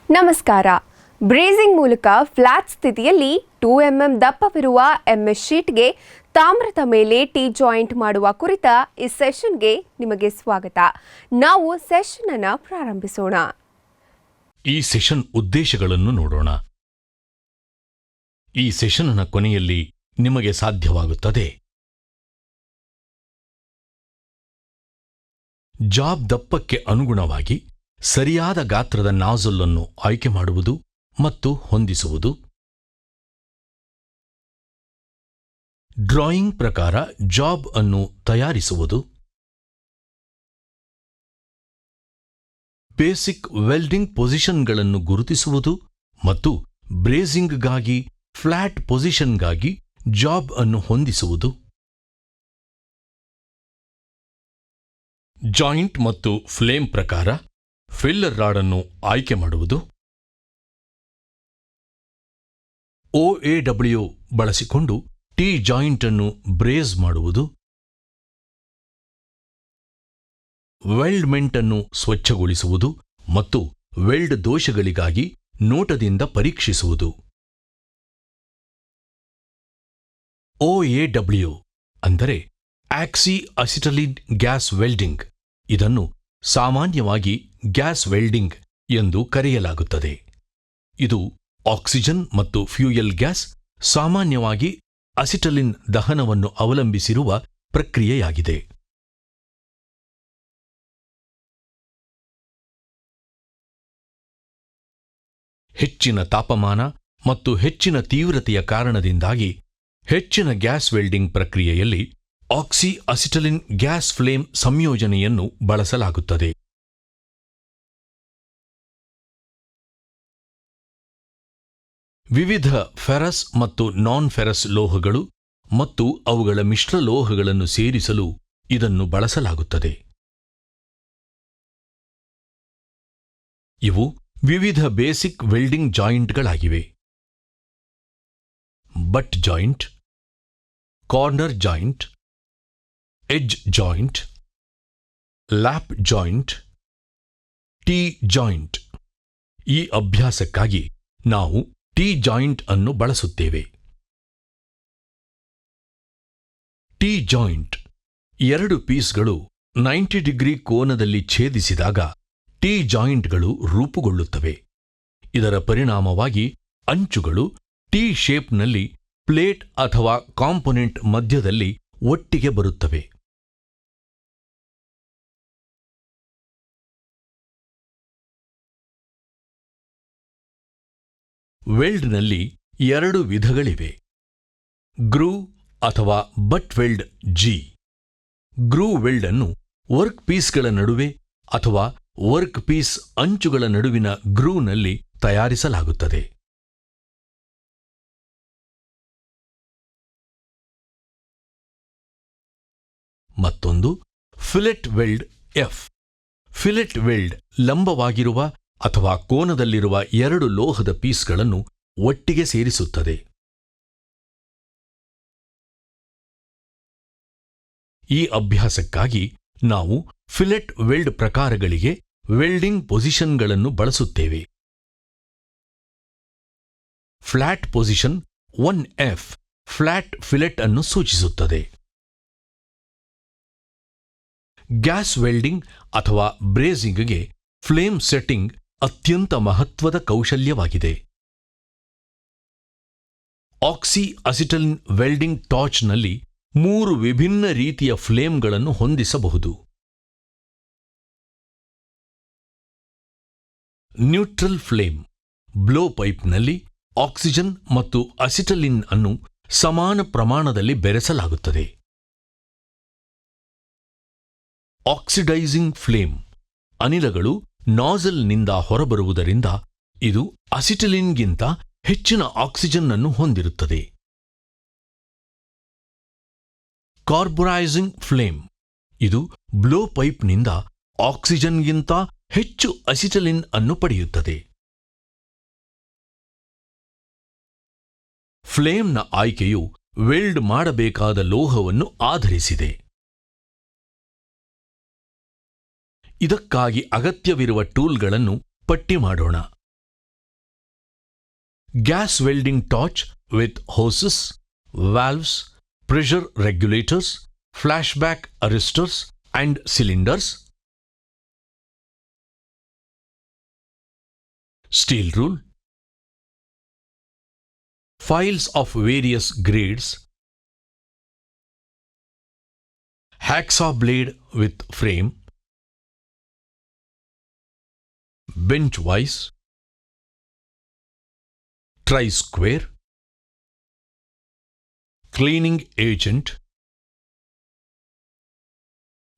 ನಮಸ್ಕಾರ. ಬ್ರೇಸಿಂಗ್ ಮೂಲಕ ಫ್ಲಾಟ್ ಸ್ಥಿತಿಯಲ್ಲಿ 2 mm ದಪ್ಪವಿರುವ MS ಶೀಟ್ಗೆ ತಾಮ್ರದ ಮೇಲೆ ಟೀ ಜಾಯಿಂಟ್ ಮಾಡುವ ಕುರಿತ ಈ ಸೆಷನ್ಗೆ ನಿಮಗೆ ಸ್ವಾಗತ. ನಾವು ಸೆಷನ್ ಅನ್ನು ಪ್ರಾರಂಭಿಸೋಣ. ಈ ಸೆಷನ್ ಉದ್ದೇಶಗಳನ್ನು ನೋಡೋಣ. ಈ ಸೆಷನ್ನ ಕೊನೆಯಲ್ಲಿ ನಿಮಗೆ ಸಾಧ್ಯವಾಗುತ್ತದೆ ಜಾಬ್ ದಪ್ಪಕ್ಕೆ ಅನುಗುಣವಾಗಿ ಸರಿಯಾದ ಗಾತ್ರದ ನಾಜಲ್ ಅನ್ನು ಆಯ್ಕೆ ಮಾಡುವುದು ಮತ್ತು ಹೊಂದಿಸುವುದು, ಡ್ರಾಯಿಂಗ್ ಪ್ರಕಾರ ಜಾಬ್ ಅನ್ನು ತಯಾರಿಸುವುದು, ಬೇಸಿಕ್ ವೆಲ್ಡಿಂಗ್ ಪೊಸಿಷನ್ಗಳನ್ನು ಗುರುತಿಸುವುದು ಮತ್ತು ಬ್ರೇಸಿಂಗ್ಗಾಗಿ ಫ್ಲಾಟ್ ಪೊಸಿಷನ್ಗಾಗಿ ಜಾಬ್ ಅನ್ನು ಹೊಂದಿಸುವುದು, ಜಾಯಿಂಟ್ ಮತ್ತು ಫ್ಲೇಮ್ ಪ್ರಕಾರ ಫಿಲ್ಲರ್ ರಾಡ್ ಅನ್ನು ಆಯ್ಕೆ ಮಾಡುವುದು, OAW ಬಳಸಿಕೊಂಡು ಟೀ ಜಾಯಿಂಟ್ ಅನ್ನು ಬ್ರೇಸ್ ಮಾಡುವುದು, ವೆಲ್ಡ್ಮೆಂಟ್ ಅನ್ನು ಸ್ವಚ್ಛಗೊಳಿಸುವುದು ಮತ್ತು ವೆಲ್ಡ್ ದೋಷಗಳಿಗಾಗಿ ನೋಟದಿಂದ ಪರೀಕ್ಷಿಸುವುದು. OAW ಅಂದರೆ ಆಕ್ಸಿ ಅಸಿಟಲಿನ್ ಗ್ಯಾಸ್ ವೆಲ್ಡಿಂಗ್. ಇದನ್ನು ಸಾಮಾನ್ಯವಾಗಿ ಗ್ಯಾಸ್ ವೆಲ್ಡಿಂಗ್ ಎಂದು ಕರೆಯಲಾಗುತ್ತದೆ. ಇದು ಆಕ್ಸಿಜನ್ ಮತ್ತು ಫ್ಯೂಯಲ್ ಗ್ಯಾಸ್, ಸಾಮಾನ್ಯವಾಗಿ ಅಸಿಟಲಿನ್ ದಹನವನ್ನು ಅವಲಂಬಿಸಿರುವ ಪ್ರಕ್ರಿಯೆಯಾಗಿದೆ. ಹೆಚ್ಚಿನ ತಾಪಮಾನ ಮತ್ತು ಹೆಚ್ಚಿನ ತೀವ್ರತೆಯ ಕಾರಣದಿಂದಾಗಿ ಹೆಚ್ಚಿನ ಗ್ಯಾಸ್ ವೆಲ್ಡಿಂಗ್ ಪ್ರಕ್ರಿಯೆಯಲ್ಲಿ ಆಕ್ಸಿ ಅಸಿಟಲಿನ್ ಗ್ಯಾಸ್ ಫ್ಲೇಮ್ ಸಂಯೋಜನೆಯನ್ನು ಬಳಸಲಾಗುತ್ತದೆ. ವಿವಿಧ ಫೆರಸ್ ಮತ್ತು ನಾನ್ ಫೆರಸ್ ಲೋಹಗಳು ಮತ್ತು ಅವುಗಳ ಮಿಶ್ರಲೋಹಗಳನ್ನು ಸೇರಿಸಲು ಇದನ್ನು ಬಳಸಲಾಗುತ್ತದೆ. ಇವು ವಿವಿಧ ಬೇಸಿಕ್ ವೆಲ್ಡಿಂಗ್ ಜಾಯಿಂಟ್ಗಳಾಗಿವೆ. Butt joint, corner joint, edge joint, lap joint, tee joint. ಈ ಅಭ್ಯಾಸಕ್ಕಾಗಿ ನಾವು ಟೀ ಜಾಯಿಂಟ್ ಅನ್ನು ಬಳಸುತ್ತೇವೆ. ಟೀ ಜಾಯಿಂಟ್ 2 ಪೀಸ್ಗಳು 90 ಡಿಗ್ರಿ ಕೋನದಲ್ಲಿ ಛೇದಿಸಿದಾಗ ಟೀ ಜಾಯಿಂಟ್ಗಳು ರೂಪುಗೊಳ್ಳುತ್ತವೆ. ಇದರ ಪರಿಣಾಮವಾಗಿ ಅಂಚುಗಳು ಟೀ ಶೇಪ್ನಲ್ಲಿ ಪ್ಲೇಟ್ ಅಥವಾ ಕಾಂಪೊನೆಂಟ್ ಮಧ್ಯದಲ್ಲಿ ಒಟ್ಟಿಗೆ ಬರುತ್ತವೆ. ವೆಲ್ಡ್ನಲ್ಲಿ 2 ವಿಧಗಳಿವೆ: ಗ್ರೂವ್ ಅಥವಾ but weld G. Groove weld ಅನ್ನು ವರ್ಕ್ ಪೀಸ್ಗಳ ನಡುವೆ ಅಥವಾ ವರ್ಕ್ ಪೀಸ್ ಅಂಚುಗಳ ನಡುವಿನ ಗ್ರೂವ್ನಲ್ಲಿ ತಯಾರಿಸಲಾಗುತ್ತದೆ. ಮತ್ತೊಂದು fillet weld F. Fillet weld ಲಂಬವಾಗಿರುವ ಅಥವಾ ಕೋನದಲ್ಲಿರುವ 2 ಲೋಹದ ಪೀಸ್ಗಳನ್ನು ಒಟ್ಟಿಗೆ ಸೇರಿಸುತ್ತದೆ. ಈ ಅಭ್ಯಾಸಕ್ಕಾಗಿ ನಾವು ಫಿಲೆಟ್ ವೆಲ್ಡ್ ಪ್ರಕಾರಗಳಿಗೆ ವೆಲ್ಡಿಂಗ್ ಪೊಸಿಷನ್ಗಳನ್ನು ಬಳಸುತ್ತೇವೆ. Flat position 1F flat fillet ಅನ್ನು ಸೂಚಿಸುತ್ತದೆ. ಗ್ಯಾಸ್ ವೆಲ್ಡಿಂಗ್ ಅಥವಾ ಬ್ರೇಸಿಂಗ್ಗೆ ಫ್ಲೇಮ್ ಸೆಟ್ಟಿಂಗ್ ಅತ್ಯಂತ ಮಹತ್ವದ ಕೌಶಲ್ಯವಾಗಿದೆ. ಆಕ್ಸಿ ಅಸಿಟಲಿನ್ ವೆಲ್ಡಿಂಗ್ ಟಾರ್ಚ್ನಲ್ಲಿ 3 ವಿಭಿನ್ನ ರೀತಿಯ ಫ್ಲೇಮ್ಗಳನ್ನು ಹೊಂದಿಸಬಹುದು. ನ್ಯೂಟ್ರಲ್ ಫ್ಲೇಮ್ ಬ್ಲೋ ಪೈಪ್ನಲ್ಲಿ ಆಕ್ಸಿಜನ್ ಮತ್ತು ಅಸಿಟಲಿನ್ ಅನ್ನು ಸಮಾನ ಪ್ರಮಾಣದಲ್ಲಿ ಬೆರೆಸಲಾಗುತ್ತದೆ. ಆಕ್ಸಿಡೈಸಿಂಗ್ ಫ್ಲೇಮ್ ಅನಿಲಗಳು ನಾಜಲ್ನಿಂದ ಹೊರಬರುವುದರಿಂದ ಇದು ಅಸಿಟಲಿನ್ಗಿಂತ ಹೆಚ್ಚಿನ ಆಕ್ಸಿಜನ್ ಅನ್ನು ಹೊಂದಿರುತ್ತದೆ. ಕಾರ್ಬುರೈಸಿಂಗ್ ಫ್ಲೇಮ್ ಇದು ಬ್ಲೋ ಪೈಪ್ನಿಂದ ಆಕ್ಸಿಜನ್ಗಿಂತ ಹೆಚ್ಚು ಅಸಿಟಲಿನ್ ಅನ್ನು ಪಡೆಯುತ್ತದೆ. ಫ್ಲೇಮ್ನ ಆಯ್ಕೆಯು ವೆಲ್ಡ್ ಮಾಡಬೇಕಾದ ಲೋಹವನ್ನು ಆಧರಿಸಿದೆ. ಇದಕ್ಕಾಗಿ ಅಗತ್ಯವಿರುವ ಟೂಲ್ಗಳನ್ನು ಪಟ್ಟಿ ಮಾಡೋಣ. gas welding torch with hoses, valves, pressure regulators, flashback arresters and cylinders. Steel rule. Files of various grades. Hacksaw blade with frame. Bench vise. Tri-square. Cleaning agent.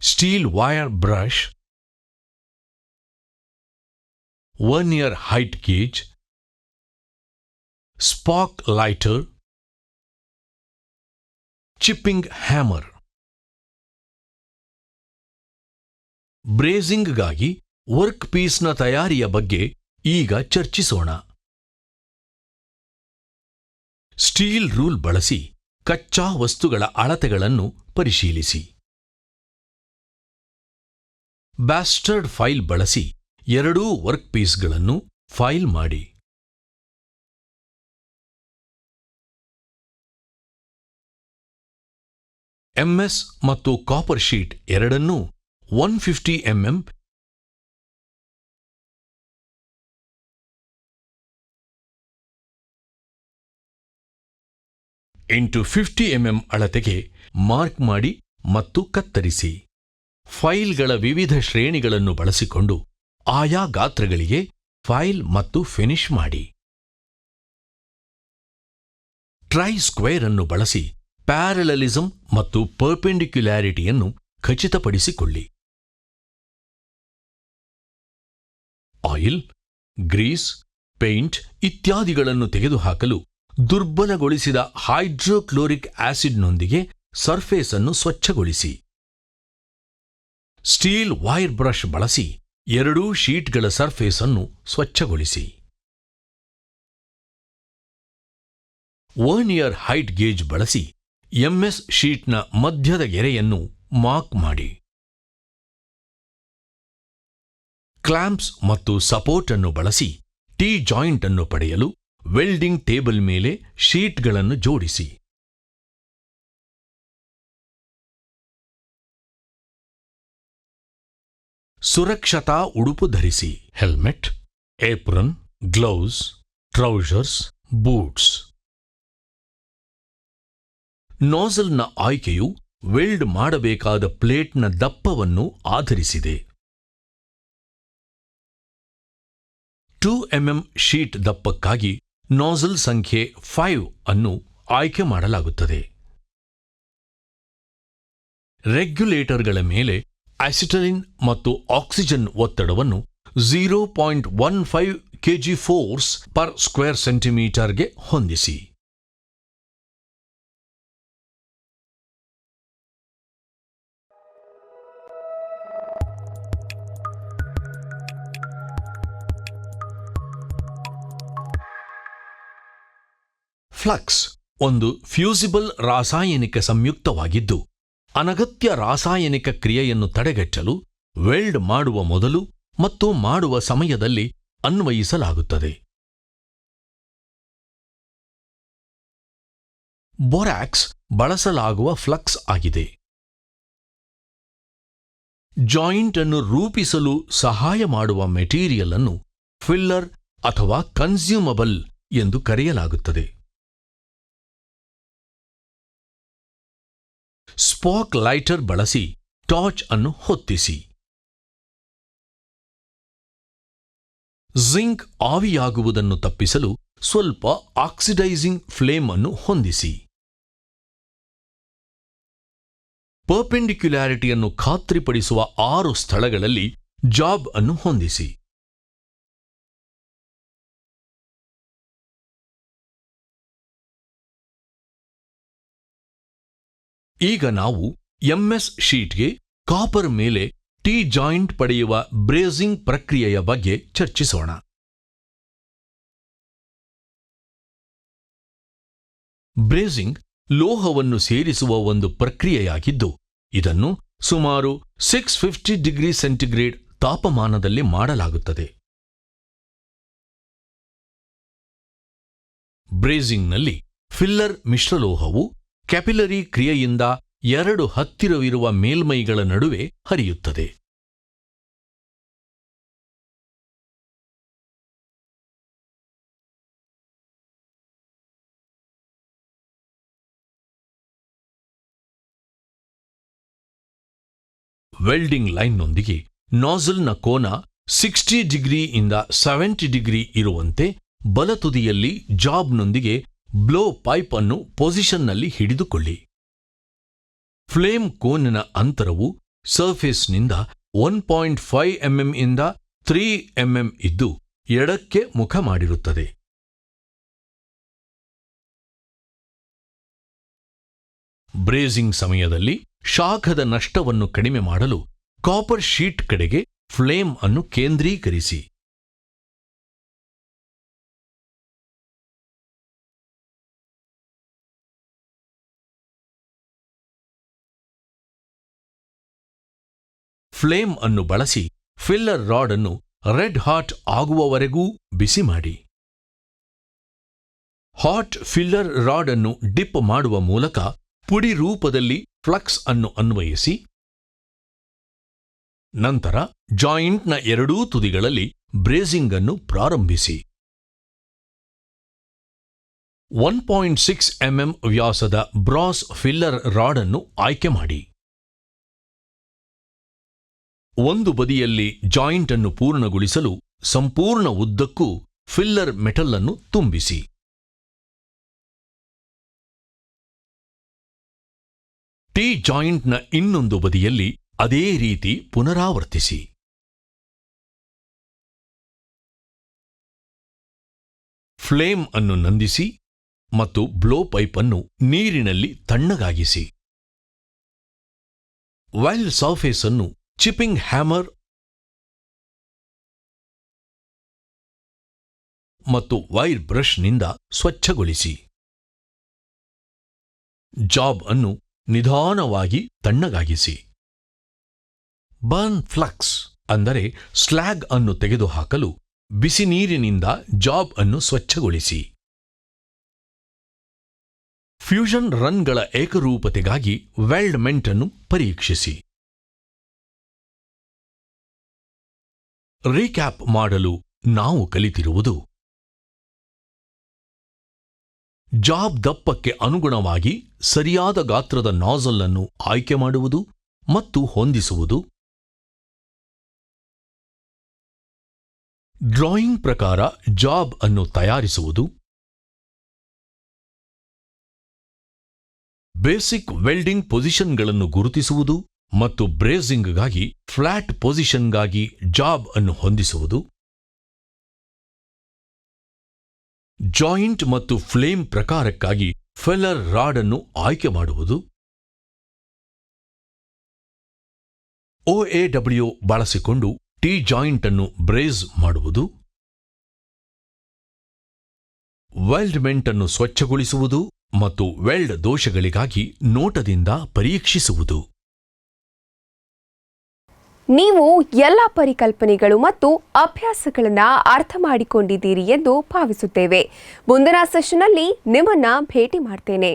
Steel wire brush. Vernier height gauge. Spark lighter. Chipping hammer. ಬ್ರೇಸಿಂಗ್ಗಾಗಿ work ಪೀಸ್ನ ತಯಾರಿಯ ಬಗ್ಗೆ ಈಗ ಚರ್ಚಿಸೋಣ. Steel rule ಬಳಸಿ ಕಚ್ಚಾ ವಸ್ತುಗಳ ಅಳತೆಗಳನ್ನು ಪರಿಶೀಲಿಸಿ. ಬ್ಯಾಸ್ಟರ್ಡ್ ಫೈಲ್ ಬಳಸಿ ಎರಡೂ ವರ್ಕ್ ಪೀಸ್ಗಳನ್ನು ಫೈಲ್ ಮಾಡಿ. ಎಂಎಸ್ ಮತ್ತು ಕಾಪರ್ ಶೀಟ್ ಎರಡನ್ನೂ 150 mm ಇಂಟು 50 mm ಅಳತೆಗೆ ಮಾರ್ಕ್ ಮಾಡಿ ಮತ್ತು ಕತ್ತರಿಸಿ. ಫೈಲ್ಗಳ ವಿವಿಧ ಶ್ರೇಣಿಗಳನ್ನು ಬಳಸಿಕೊಂಡು ಆಯಾ ಗಾತ್ರಗಳಿಗೆ ಫೈಲ್ ಮತ್ತು ಫಿನಿಶ್ ಮಾಡಿ. ಟ್ರೈ ಸ್ಕ್ವೇರ್ ಅನ್ನು ಬಳಸಿ ಪ್ಯಾರಲಲಿಸಮ್ ಮತ್ತು ಪರ್ಪೆಂಡಿಕ್ಯುಲಾರಿಟಿಯನ್ನು ಖಚಿತಪಡಿಸಿಕೊಳ್ಳಿ. ಆಯಿಲ್, ಗ್ರೀಸ್, ಪೇಂಟ್ ಇತ್ಯಾದಿಗಳನ್ನು ತೆಗೆದುಹಾಕಲು ದುರ್ಬಲಗೊಳಿಸಿದ ಹೈಡ್ರೋಕ್ಲೋರಿಕ್ ಆಸಿಡ್ನೊಂದಿಗೆ ಸರ್ಫೇಸ್ ಅನ್ನು ಸ್ವಚ್ಛಗೊಳಿಸಿ. ಸ್ಟೀಲ್ ವೈರ್ ಬ್ರಷ್ ಬಳಸಿ ಎರಡೂ ಶೀಟ್ಗಳ ಸರ್ಫೇಸ್ ಅನ್ನು ಸ್ವಚ್ಛಗೊಳಿಸಿ. ವರ್ನಿಯರ್ ಹೈಟ್ ಗೇಜ್ ಬಳಸಿ ಎಂಎಸ್ ಶೀಟ್ನ ಮಧ್ಯದ ಗೆರೆಯನ್ನು ಮಾರ್ಕ್ ಮಾಡಿ. ಕ್ಲಾಂಪ್ಸ್ ಮತ್ತು ಸಪೋರ್ಟ್ ಅನ್ನು ಬಳಸಿ ಟಿ ಜಾಯಿಂಟ್ ಅನ್ನು ಪಡೆಯಲು ವೆಲ್ಡಿಂಗ್ ಟೇಬಲ್ ಮೇಲೆ ಶೀಟ್ಗಳನ್ನು ಜೋಡಿಸಿ. ಸುರಕ್ಷತಾ ಉಡುಪು ಧರಿಸಿ. Helmet, apron, gloves, trousers, boots. ನೋಜಲ್ನ ಆಯ್ಕೆಯು ವೆಲ್ಡ್ ಮಾಡಬೇಕಾದ ಪ್ಲೇಟ್ನ ದಪ್ಪವನ್ನು ಆಧರಿಸಿದೆ. 2 mm ಶೀಟ್ ದಪ್ಪಕ್ಕಾಗಿ ನೋಜಲ್ ಸಂಖ್ಯೆ 5 ಅನ್ನು ಆಯ್ಕೆ ಮಾಡಲಾಗುತ್ತದೆ. ರೆಗ್ಯುಲೇಟರ್ಗಳ ಮೇಲೆ ಅಸಿಟಲಿನ್ ಮತ್ತು ಆಕ್ಸಿಜನ್ ಒತ್ತಡವನ್ನು 0.15 kg ಫೋರ್ಸ್ ಪರ್ ಸ್ಕ್ವೇರ್ ಸೆಂಟಿಮೀಟರ್ಗೆ ಹೊಂದಿಸಿ. ಫ್ಲಕ್ಸ್ ಒಂದು ಫ್ಯೂಸಿಬಲ್ ರಾಸಾಯನಿಕ ಸಂಯುಕ್ತವಾಗಿದ್ದು ಅನಗತ್ಯ ರಾಸಾಯನಿಕ ಕ್ರಿಯೆಯನ್ನು ತಡೆಗಟ್ಟಲು ವೆಲ್ಡ್ ಮಾಡುವ ಮೊದಲು ಮತ್ತು ಮಾಡುವ ಸಮಯದಲ್ಲಿ ಅನ್ವಯಿಸಲಾಗುತ್ತದೆ. ಬೋರಾಕ್ಸ್ ಬಳಸಲಾಗುವ ಫ್ಲಕ್ಸ್ ಆಗಿದೆ. ಜಾಯಿಂಟ್ ಅನ್ನು ರೂಪಿಸಲು ಸಹಾಯ ಮಾಡುವ ಮೆಟೀರಿಯಲ್ ಅನ್ನು ಫಿಲ್ಲರ್ ಅಥವಾ ಕನ್ಸ್ಯೂಮಬಲ್ ಎಂದು ಕರೆಯಲಾಗುತ್ತದೆ. ಸ್ಪಾರ್ಕ್ ಲೈಟರ್ ಬಳಸಿ ಟಾರ್ಚ್ ಅನ್ನು ಹೊತ್ತಿಸಿ. ಜಿಂಕ್ ಆವಿಯಾಗುವುದನ್ನು ತಪ್ಪಿಸಲು ಸ್ವಲ್ಪ ಆಕ್ಸಿಡೈಸಿಂಗ್ ಫ್ಲೇಮ್ ಅನ್ನು ಹೊಂದಿಸಿ. ಪರ್ಪೆಂಡಿಕ್ಯುಲಾರಿಟಿಯನ್ನು ಖಾತ್ರಿಪಡಿಸುವ 6 ಸ್ಥಳಗಳಲ್ಲಿ ಜಾಬ್ ಅನ್ನು ಹೊಂದಿಸಿ. ಈಗ ನಾವು ಎಂಎಸ್ ಶೀಟ್ಗೆ ಕಾಪರ್ ಮೇಲೆ ಟಿ ಜಾಯಿಂಟ್ ಪಡೆಯುವ ಬ್ರೇಸಿಂಗ್ ಪ್ರಕ್ರಿಯೆಯ ಬಗ್ಗೆ ಚರ್ಚಿಸೋಣ. ಬ್ರೇಸಿಂಗ್ ಲೋಹವನ್ನು ಸೇರಿಸುವ ಒಂದು ಪ್ರಕ್ರಿಯೆಯಾಗಿದ್ದು ಇದನ್ನು ಸುಮಾರು 650 ಡಿಗ್ರಿ ಸೆಂಟಿಗ್ರೇಡ್ ತಾಪಮಾನದಲ್ಲಿ ಮಾಡಲಾಗುತ್ತದೆ. ಬ್ರೇಸಿಂಗ್ನಲ್ಲಿ ಫಿಲ್ಲರ್ ಮಿಶ್ರಲೋಹವು ಕ್ಯಾಪಿಲರಿ ಕ್ರಿಯೆಯಿಂದ ಎರಡು ಹತ್ತಿರವಿರುವ ಮೇಲ್ಮೈಗಳ ನಡುವೆ ಹರಿಯುತ್ತದೆ. ವೆಲ್ಡಿಂಗ್ ಲೈನ್ನೊಂದಿಗೆ ನಾಜಲ್ನ ಕೋನ 60 ಡಿಗ್ರಿಯಿಂದ 70 ಡಿಗ್ರಿ ಇರುವಂತೆ ಬಲತುದಿಯಲ್ಲಿ ಜಾಬ್ನೊಂದಿಗೆ ಬ್ಲೋ ಪೈಪ್ ಅನ್ನು ಪೊಸಿಷನ್ನಲ್ಲಿ ಹಿಡಿದುಕೊಳ್ಳಿ. ಫ್ಲೇಮ್ ಕೋನಿನ ಅಂತರವು ಸರ್ಫೇಸ್ನಿಂದ 1.5 mm ಇಂದ 3 mm ಇದ್ದು ಎಡಕ್ಕೆ ಮುಖ ಮಾಡಿರುತ್ತದೆ. ಬ್ರೇಸಿಂಗ್ ಸಮಯದಲ್ಲಿ ಶಾಖದ ನಷ್ಟವನ್ನು ಕಡಿಮೆ ಮಾಡಲು ಕಾಪರ್ ಶೀಟ್ ಕಡೆಗೆ ಫ್ಲೇಮ್ ಅನ್ನು ಕೇಂದ್ರೀಕರಿಸಿ. ಫ್ಲೇಮ್ ಅನ್ನು ಬಳಸಿ ಫಿಲ್ಲರ್ ರಾಡ್ ಅನ್ನು ರೆಡ್ ಹಾಟ್ ಆಗುವವರೆಗೂ ಬಿಸಿ ಮಾಡಿ. ಹಾಟ್ ಫಿಲ್ಲರ್ ರಾಡ್ ಅನ್ನು ಡಿಪ್ ಮಾಡುವ ಮೂಲಕ ಪುಡಿ ರೂಪದಲ್ಲಿ ಫ್ಲಕ್ಸ್ ಅನ್ನು ಅನ್ವಯಿಸಿ. ನಂತರ ಜಾಯಿಂಟ್ನ ಎರಡೂ ತುದಿಗಳಲ್ಲಿ ಬ್ರೇಸಿಂಗ್ ಅನ್ನು ಪ್ರಾರಂಭಿಸಿ. 1.6 mm ವ್ಯಾಸದ ಬ್ರಾಸ್ ಫಿಲ್ಲರ್ ರಾಡ್ ಅನ್ನು ಆಯ್ಕೆ ಮಾಡಿ. ಒಂದು ಬದಿಯಲ್ಲಿ ಜಾಯಿಂಟ್ ಅನ್ನು ಪೂರ್ಣಗೊಳಿಸಲು ಸಂಪೂರ್ಣ ಉದ್ದಕ್ಕೂ ಫಿಲ್ಲರ್ ಮೆಟಲ್ ಅನ್ನು ತುಂಬಿಸಿ. ಟಿ ಜಾಯಿಂಟ್ನ ಇನ್ನೊಂದು ಬದಿಯಲ್ಲಿ ಅದೇ ರೀತಿ ಪುನರಾವರ್ತಿಸಿ. ಫ್ಲೇಮ್ ಅನ್ನು ನಂದಿಸಿ ಮತ್ತು ಬ್ಲೋ ಪೈಪ್ ಅನ್ನು ನೀರಿನಲ್ಲಿ ತಣ್ಣಗಾಗಿಸಿ. ವೆಲ್ಡ್ ಸರ್ಫೇಸ್ ಅನ್ನು ಚಿಪ್ಪಿಂಗ್ ಹ್ಯಾಮರ್ ಮತ್ತು ವೈರ್ ಬ್ರಷ್ನಿಂದ ಸ್ವಚ್ಛಗೊಳಿಸಿ. ಜಾಬ್ ಅನ್ನು ನಿಧಾನವಾಗಿ ತಣ್ಣಗಾಗಿಸಿ. ಬರ್ನ್ ಫ್ಲಕ್ಸ್ ಅಂದರೆ ಸ್ಲ್ಯಾಗ್ ಅನ್ನು ತೆಗೆದುಹಾಕಲು ಬಿಸಿ ನೀರಿನಿಂದ ಜಾಬ್ ಅನ್ನು ಸ್ವಚ್ಛಗೊಳಿಸಿ. ಫ್ಯೂಷನ್ ರನ್ಗಳ ಏಕರೂಪತೆಗಾಗಿ ವೆಲ್ಡ್ಮೆಂಟ್ ಅನ್ನು ಪರೀಕ್ಷಿಸಿ. ರೀಕ್ಯಾಪ್ ಮಾಡಲು ನಾವು ಕಲಿತಿರುವುದು: ಜಾಬ್ ದಪ್ಪಕ್ಕೆ ಅನುಗುಣವಾಗಿ ಸರಿಯಾದ ಗಾತ್ರದ ನಾಜಲ್ ಅನ್ನು ಆಯ್ಕೆ ಮಾಡುವುದು ಮತ್ತು ಹೊಂದಿಸುವುದು, ಡ್ರಾಯಿಂಗ್ ಪ್ರಕಾರ ಜಾಬ್ ಅನ್ನು ತಯಾರಿಸುವುದು, ಬೇಸಿಕ್ ವೆಲ್ಡಿಂಗ್ ಪೊಸಿಷನ್ಗಳನ್ನು ಗುರುತಿಸುವುದು ಮತ್ತು ಬ್ರೇಸಿಂಗ್ಗಾಗಿ ಫ್ಲಾಟ್ ಪೊಸಿಷನ್ಗಾಗಿ ಜಾಬ್ ಅನ್ನು ಹೊಂದಿಸುವುದು, ಜಾಯಿಂಟ್ ಮತ್ತು ಫ್ಲೇಮ್ ಪ್ರಕಾರಕ್ಕಾಗಿ ಫಿಲ್ಲರ್ ರಾಡ್ ಅನ್ನು ಆಯ್ಕೆ ಮಾಡುವುದು, OAW ಬಳಸಿಕೊಂಡು ಟಿ ಜಾಯಿಂಟ್ ಅನ್ನು ಬ್ರೇಸ್ ಮಾಡುವುದು, ವೆಲ್ಡ್ಮೆಂಟ್ ಅನ್ನು ಸ್ವಚ್ಛಗೊಳಿಸುವುದು ಮತ್ತು ವೆಲ್ಡ್ ದೋಷಗಳಿಗಾಗಿ ನೋಟದಿಂದ ಪರೀಕ್ಷಿಸುವುದು. ನೀವು ಎಲ್ಲ ಪರಿಕಲ್ಪನೆಗಳು ಮತ್ತು ಅಭ್ಯಾಸಗಳನ್ನು ಅರ್ಥ ಮಾಡಿಕೊಂಡಿದ್ದೀರಿ ಎಂದು ಭಾವಿಸುತ್ತೇವೆ. ಮುಂದಿನ ಸೆಷನ್ನಲ್ಲಿ ನಿಮ್ಮನ್ನ ಭೇಟಿ ಮಾಡ್ತೇನೆ.